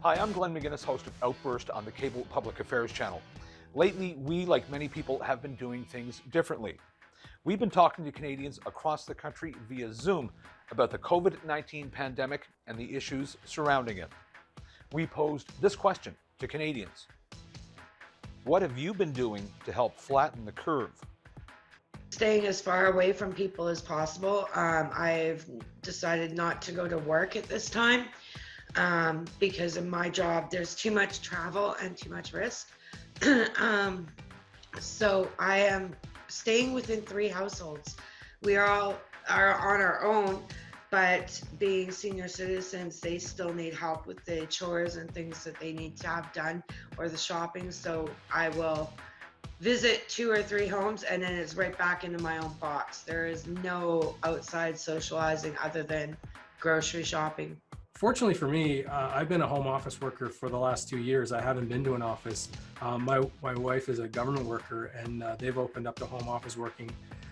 Hi, I'm Glenn McGinnis, host of Outburst on the Cable Public Affairs channel. Lately, we, like many people, have been doing things differently. We've been talking to Canadians across the country via Zoom about the COVID-19 pandemic and the issues surrounding it. We posed this question to Canadians. What have you been doing to help flatten the curve? Staying as far away from people as possible. I've decided not to go to work at this time because of my job. There's too much travel and too much risk. So I am staying within 3 households. We all are on our own, but being senior citizens, they still need help with the chores and things that they need to have done or the shopping. So I will visit 2 or 3 homes and then it's right back into my own box. There is no outside socializing other than grocery shopping. Fortunately for me, I've been a home office worker for the last 2 years. I haven't been to an office. My wife is a government worker and they've opened up to home office working.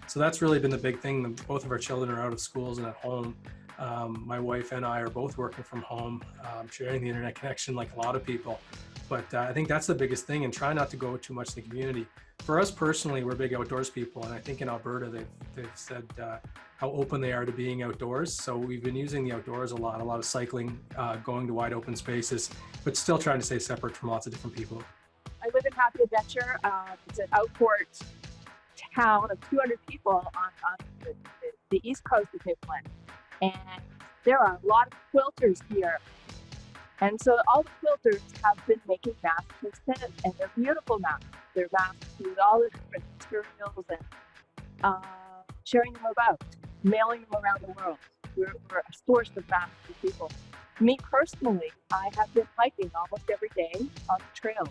So that's really been the big thing. Both of our children are out of schools and at home. My wife and I are both working from home, sharing the internet connection like a lot of people. But I think that's the biggest thing, and try not to go too much to the community. For us personally, we're big outdoors people, and I think in Alberta they've said how open they are to being outdoors. So we've been using the outdoors a lot of cycling, going to wide open spaces, but still trying to stay separate from lots of different people. I live in Happy Adventure. It's an outport town of 200 people on the east coast of Newfoundland, and there are a lot of quilters here. And so all the quilters have been making masks instead, and they're beautiful masks. They're masks with all the different materials and sharing them about, mailing them around the world. We're a source of masks for people. Me personally, I have been hiking almost every day on the trail,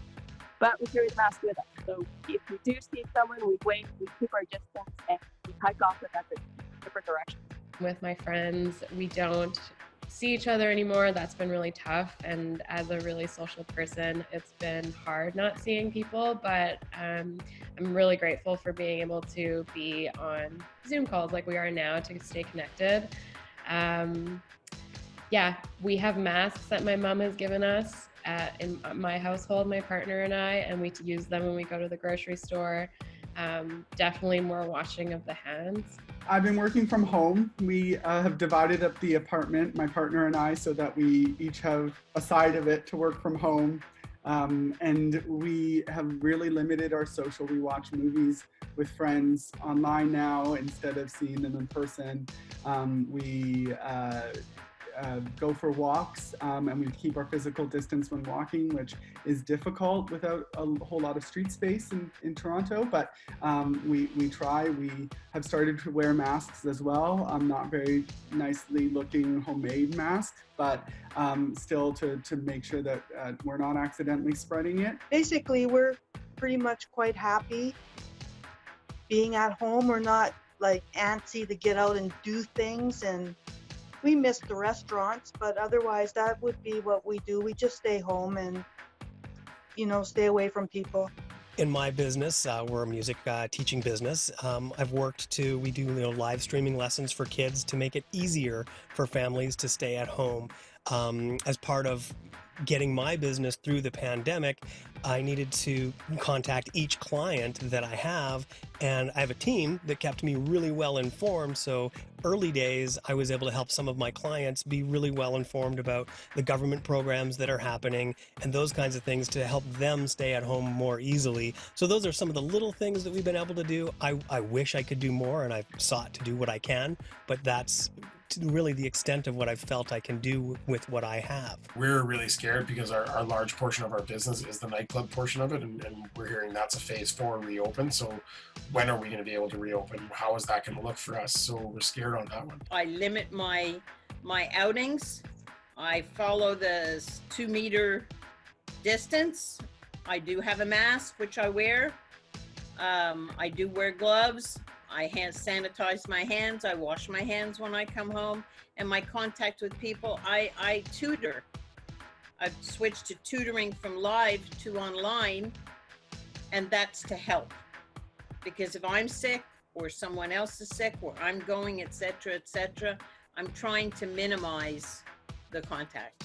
but we carry the mask with us. So if we do see someone, we wait, we keep our distance, and we hike off in different directions. With my friends, we don't see each other anymore. That's been really tough, and as a really social person, it's been hard not seeing people, but I'm really grateful for being able to be on Zoom calls like we are now to stay connected. We have masks that my mom has given us in my household, my partner and I, and we use them when we go to the grocery store. Definitely more washing of the hands. I've been working from home. We have divided up the apartment, my partner and I, so that we each have a side of it to work from home. And we have really limited our social. We watch movies with friends online now instead of seeing them in person. We go for walks and we keep our physical distance when walking, which is difficult without a whole lot of street space in Toronto, but we try. We have started to wear masks as well. Not very nicely looking homemade masks, but still to make sure that we're not accidentally spreading it. Basically, we're pretty much quite happy being at home. We're not like antsy to get out and do things, and we miss the restaurants, but otherwise that would be what we do. We just stay home and, stay away from people. In my business, we're a music teaching business. We do live streaming lessons for kids to make it easier for families to stay at home. As part of getting my business through the pandemic, I needed to contact each client that I have, and I have a team that kept me really well informed. So early days, I was able to help some of my clients be really well informed about the government programs that are happening and those kinds of things to help them stay at home more easily. So those are some of the little things that we've been able to do. I wish I could do more, and I've sought to do what I can, but that's really the extent of what I've felt I can do with what I have. We're really scared because our large portion of our business is the nightclub portion of it, and we're hearing that's a phase 4 reopen. So when are we going to be able to reopen? How is that going to look for us? So we're scared on that one. I limit my outings. I follow the 2-meter distance. I do have a mask, which I wear. I do wear gloves. I hand sanitize my hands. I wash my hands when I come home. And my contact with people, I tutor. I've switched to tutoring from live to online, and that's to help. Because if I'm sick or someone else is sick or I'm going, etc., I'm trying to minimize the contact.